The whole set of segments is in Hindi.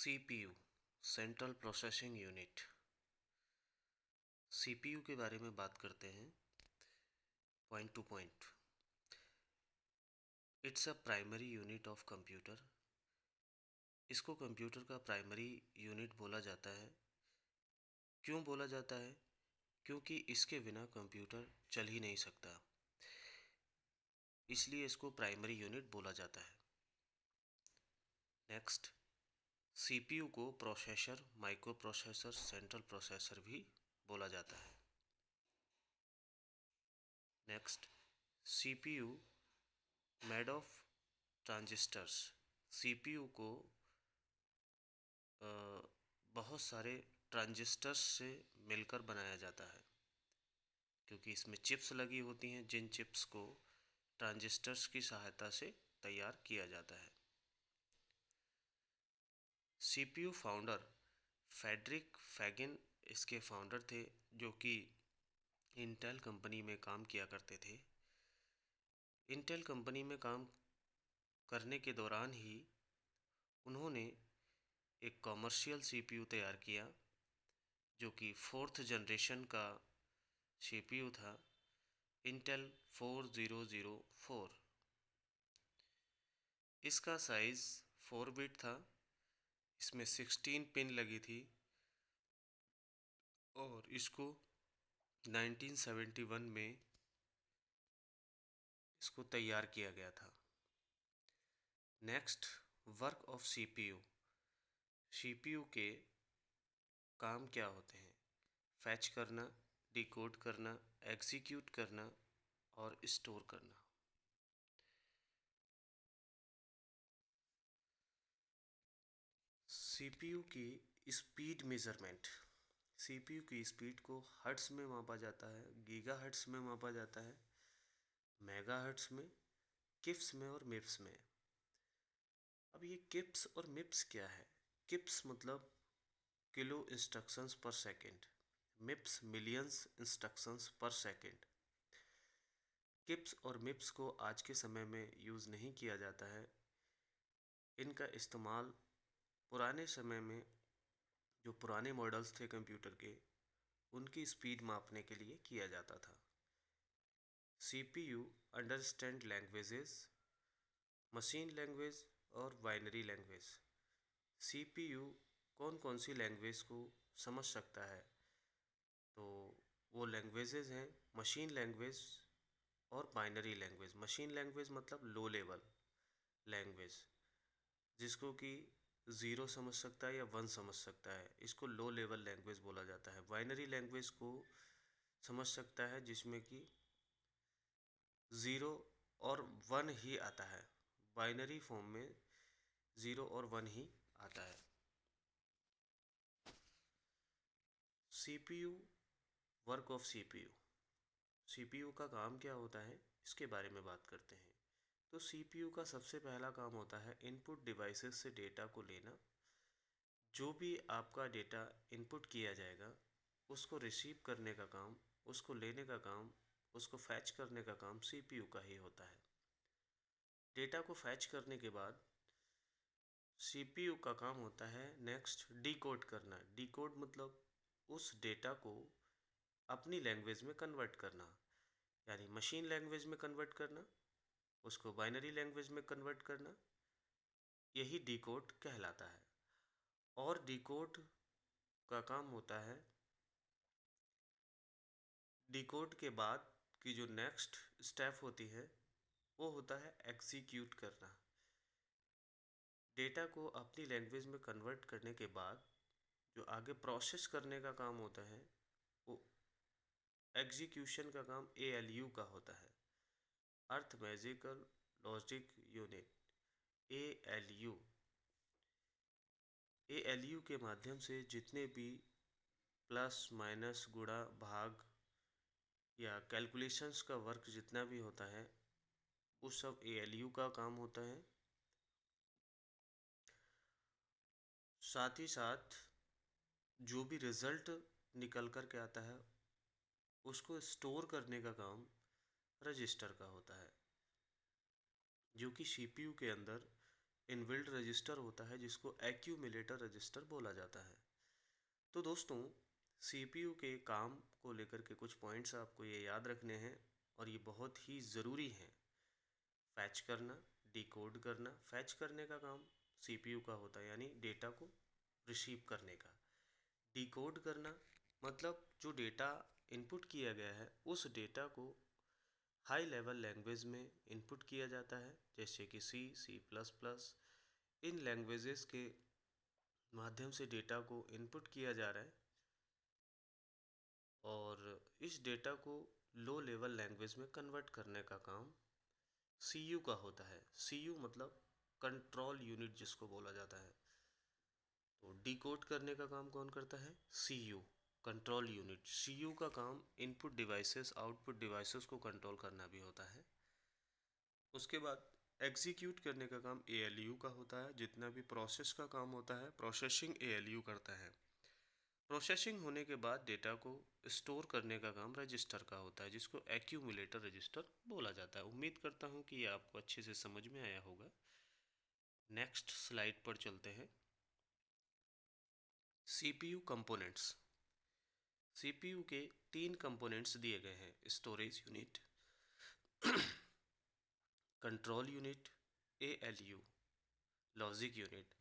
CPU central processing unit. CPU के बारे में बात करते हैं point two point. It's a primary unit of computer. इसको कंप्यूटर का प्राइमरी यूनिट बोला जाता है। क्यों बोला जाता है? क्योंकि इसके बिना कंप्यूटर चल ही नहीं सकता, इसलिए इसको प्राइमरी यूनिट बोला जाता है। नेक्स्ट, CPU को processor, micro processor, central processor भी बोला जाता है। Next, CPU made of transistors. CPU को बहुत सारे ट्रांजिस्टर्स से मिलकर बनाया जाता है, क्योंकि इसमें चिप्स लगी होती हैं, जिन चिप्स को ट्रांजिस्टर्स की सहायता से तैयार किया जाता है। CPU फाउंडर फ्रेडरिक फैगिन इसके फाउंडर थे, जो कि इंटेल कंपनी में काम किया करते थे। इंटेल कंपनी में काम करने के दौरान ही उन्होंने एक कॉमर्शियल CPU तैयार किया, जो कि 4th जनरेशन का CPU था, इंटेल 4004। इसका साइज़ 4 बिट था, इसमें 16 पिन लगी थी और इसको 1971 में इसको तैयार किया गया था। Next, work of CPU। CPU के काम क्या होते हैं? फैच करना, डिकोड करना, एग्जीक्यूट करना और स्टोर करना। CPU की स्पीड मेजरमेंट। CPU की स्पीड को हर्ट्स में मापा जाता है, गीगा हर्ट्स में मापा जाता है, मेगा हर्ट्स में, किप्स में और मिप्स में। अब ये किप्स और मिप्स क्या है? किप्स मतलब किलो इंस्ट्रक्शंस पर सेकंड, मिप्स मिलियंस इंस्ट्रक्शंस पर सेकंड। किप्स और मिप्स को आज के समय में यूज़ नहीं किया जाता है। इनका इस्तेमाल पुराने समय में, जो पुराने मॉडल्स थे कंप्यूटर के, उनकी स्पीड मापने के लिए किया जाता था। CPU understand languages, machine language और बाइनरी लैंग्वेज। CPU कौन कौन सी लैंग्वेज को समझ सकता है? तो वो लैंग्वेजेस हैं मशीन लैंग्वेज और बाइनरी लैंग्वेज। मशीन लैंग्वेज मतलब लो लेवल लैंग्वेज, जिसको कि 0 समझ सकता है या 1 समझ सकता है, इसको लो लेवल लैंग्वेज बोला जाता है। बाइनरी लैंग्वेज को समझ सकता है जिसमें कि 0 और 1 ही आता है, बाइनरी फॉर्म में 0 और 1 ही आता है। CPU, work of CPU। CPU का काम क्या होता है, इसके बारे में बात करते हैं। तो CPU का सबसे पहला काम होता है इनपुट डिवाइसेस से डेटा को लेना। जो भी आपका डेटा इनपुट किया जाएगा, उसको रिसीव करने का काम, उसको लेने का काम, उसको फैच करने का काम CPU का ही होता है। डेटा को फैच करने के बाद CPU का काम होता है नेक्स्ट डिकोड करना। डिकोड मतलब उस डेटा को अपनी लैंग्वेज में कन्वर्ट करना, यानी मशीन लैंग्वेज में कन्वर्ट करना, उसको बाइनरी लैंग्वेज में कन्वर्ट करना, यही डिकोड कहलाता है। और डिकोड का काम होता है, डिकोड के बाद की जो नेक्स्ट स्टेप होती है वो होता है एग्जीक्यूट करना। डेटा को अपनी लैंग्वेज में कन्वर्ट करने के बाद जो आगे प्रोसेस करने का काम होता है, वो एग्जीक्यूशन का काम ALU का होता है, arithmetical logic unit, ALU। ALU के माध्यम से जितने भी प्लस माइनस गुणा भाग या कैलकुलेशंस का वर्क जितना भी होता है, वो सब ALU का काम होता है। साथ ही साथ जो भी रिज़ल्ट निकल कर के आता है, उसको स्टोर करने का काम रजिस्टर का होता है, जो कि CPU के अंदर इनबिल्ट रजिस्टर होता है जिसको एक्यूमुलेटर रजिस्टर बोला जाता है। तो दोस्तों, सीपीयू के काम को लेकर के कुछ पॉइंट्स आपको ये याद रखने हैं और ये बहुत ही ज़रूरी हैं। फैच करना, डिकोड करना। फैच करने का काम सीपीयू का होता है, यानी डेटा को रिसीव करने का। डिकोड करना मतलब जो डेटा इनपुट किया गया है उस डेटा को हाई लेवल लैंग्वेज में इनपुट किया जाता है, जैसे कि सी, सी प्लस प्लस। इन लैंग्वेजेस के माध्यम से डेटा को इनपुट किया जा रहा है और इस डेटा को लो लेवल लैंग्वेज में कन्वर्ट करने का काम सीयू का होता है। सीयू मतलब कंट्रोल यूनिट जिसको बोला जाता है। तो डिकोड करने का काम कौन करता है? CU, control unit. सीयू का काम इनपुट डिवाइसेस आउटपुट डिवाइसेस को कंट्रोल करना भी होता है। उसके बाद एग्जीक्यूट करने का काम एएलयू का होता है। जितना भी प्रोसेस का काम होता है प्रोसेसिंग एएलयू करता है। प्रोसेसिंग होने के बाद डेटा को स्टोर करने का काम रजिस्टर का होता है, जिसको एक्यूमुलेटर रजिस्टर बोला जाता है। उम्मीद करता हूँ कि ये आपको अच्छे से समझ में आया होगा। नेक्स्ट स्लाइड पर चलते हैं। CPU components. सीपीयू के 3 कंपोनेंट्स दिए गए हैं: storage unit, control unit, ALU, logic unit.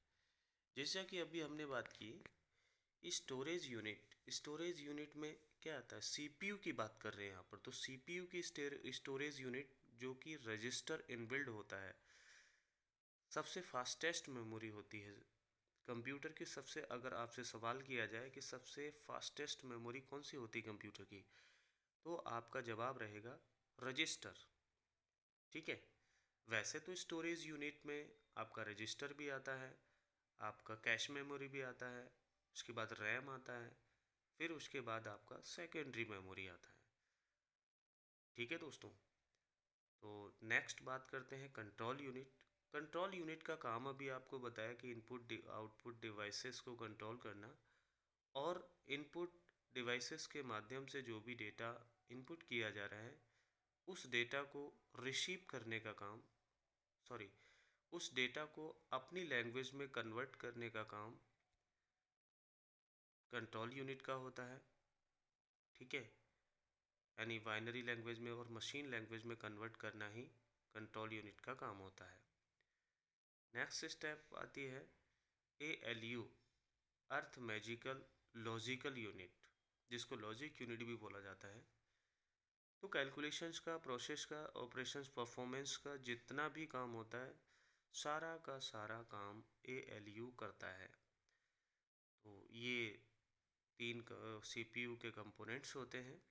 जैसा कि अभी हमने बात की स्टोरेज यूनिट, स्टोरेज यूनिट में क्या आता है? सीपीयू की बात कर रहे हैं यहाँ पर। तो सीपीयू की स्टोरेज यूनिट जो कि रजिस्टर इनबिल्ड होता है, सबसे फास्टेस्ट मेमोरी होती है कंप्यूटर की। सबसे अगर आपसे सवाल किया जाए कि सबसे फास्टेस्ट मेमोरी कौन सी होती है कंप्यूटर की, तो आपका जवाब रहेगा रजिस्टर। ठीक है। वैसे तो स्टोरेज यूनिट में आपका रजिस्टर भी आता है, आपका कैश मेमोरी भी आता है, उसके बाद रैम आता है, फिर उसके बाद आपका सेकेंडरी मेमोरी आता है। ठीक है दोस्तों। तो नेक्स्ट बात करते हैं कंट्रोल यूनिट। कंट्रोल यूनिट का काम अभी आपको बताया कि इनपुट आउटपुट डिवाइसेस को कंट्रोल करना और इनपुट डिवाइसेस के माध्यम से जो भी डेटा इनपुट किया जा रहा है उस डेटा को रिसीव करने का काम, उस डेटा को अपनी लैंग्वेज में कन्वर्ट करने का काम कंट्रोल यूनिट का होता है। ठीक है। यानी बाइनरी लैंग्वेज में और मशीन लैंग्वेज में कन्वर्ट करना ही कंट्रोल यूनिट का काम होता है। नेक्स्ट स्टेप आती है एएलयू, अर्थमेटिकल लॉजिकल यूनिट, जिसको लॉजिक यूनिट भी बोला जाता है। तो कैलकुलेशंस का, प्रोसेस का, ऑपरेशंस परफॉर्मेंस का जितना भी काम होता है सारा का सारा काम एएलयू करता है। तो ये 3 सीपीयू के कंपोनेंट्स होते हैं।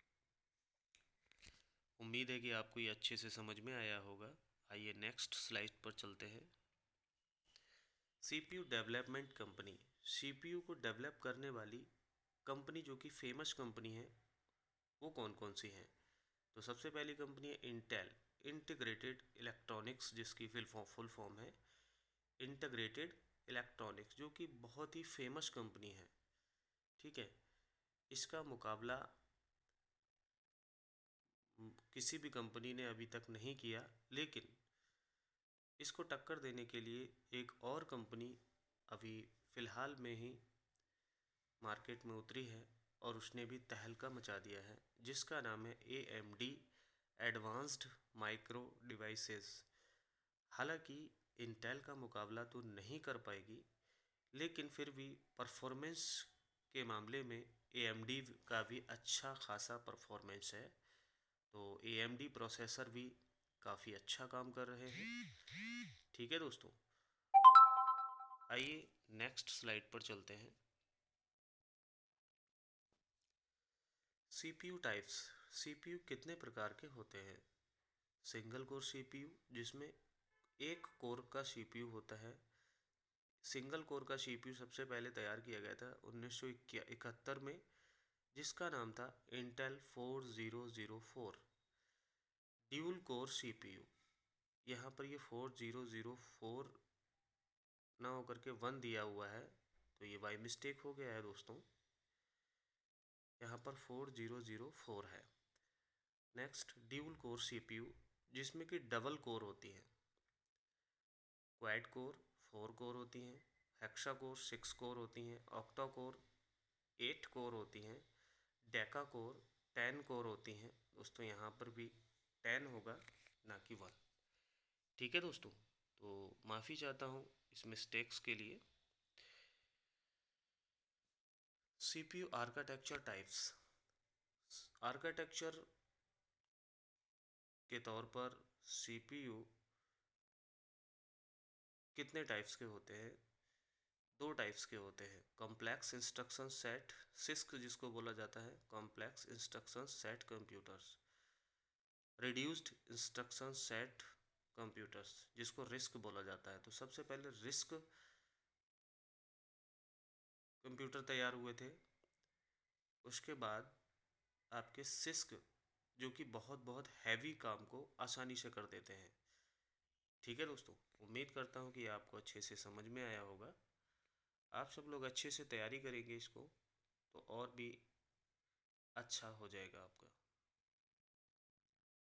उम्मीद है कि आपको ये अच्छे से समझ में आया होगा। आइए नेक्स्ट स्लाइड पर चलते हैं। CPU development company. सीपीयू को डेवलप करने वाली कंपनी जो कि फेमस कंपनी है वो कौन कौन सी हैं? तो सबसे पहली कंपनी है इंटेल, इंटीग्रेटेड इलेक्ट्रॉनिक्स, जिसकी फुल फॉर्म है इंटीग्रेटेड इलेक्ट्रॉनिक्स, जो कि बहुत ही फेमस कंपनी है। ठीक है। इसका मुकाबला किसी भी कंपनी ने अभी तक नहीं किया, लेकिन इसको टक्कर देने के लिए एक और कंपनी अभी फ़िलहाल में ही मार्केट में उतरी है और उसने भी तहलका मचा दिया है, जिसका नाम है AMD, एडवांस्ड माइक्रो डिवाइसेस। हालांकि इंटेल का मुकाबला तो नहीं कर पाएगी, लेकिन फिर भी परफॉर्मेंस के मामले में AMD का भी अच्छा खासा परफॉर्मेंस है। तो AMD प्रोसेसर भी काफ़ी अच्छा काम कर रहे हैं। ठीक है दोस्तों। आइए नेक्स्ट स्लाइड पर चलते हैं। CPU types. CPU कितने प्रकार के होते हैं? सिंगल कोर CPU, जिसमें एक कोर का CPU होता है। सिंगल कोर का CPU सबसे पहले तैयार किया गया था 1971 में, जिसका नाम था इंटेल 4004। ड्यूल कोर CPU, यहाँ पर ये 4004 ना होकर के 1 दिया हुआ है, तो ये बाई मिस्टेक हो गया है दोस्तों। यहाँ पर 4004 है। नेक्स्ट ड्यूल कोर CPU, जिसमें कि डबल कोर होती है। क्वाड कोर 4 कोर होती हैं, हेक्सा कोर 6 कोर होती हैं, ऑक्टा कोर 8 कोर होती हैं, डेका कोर 10 कोर होती हैं। दोस्तों यहाँ पर भी 10 होगा, ना कि 1। ठीक है दोस्तों, तो माफ़ी चाहता हूँ इस मिस्टेक्स के लिए। CPU architecture types. आर्किटेक्चर के तौर पर CPU कितने टाइप्स के होते हैं? 2 टाइप्स के होते हैं। कॉम्प्लेक्स इंस्ट्रक्शन सेट, सिस्क जिसको बोला जाता है, complex instruction set computers. Reduced instruction set computers जिसको रिस्क बोला जाता है। तो सबसे पहले रिस्क कंप्यूटर तैयार हुए थे, उसके बाद आपके सिस्क जो कि बहुत बहुत हैवी काम को आसानी से कर देते हैं। ठीक है दोस्तों, उम्मीद करता हूँ कि आपको अच्छे से समझ में आया होगा। आप सब लोग अच्छे से तैयारी करेंगे इसको तो और भी अच्छा हो जाएगा आपका।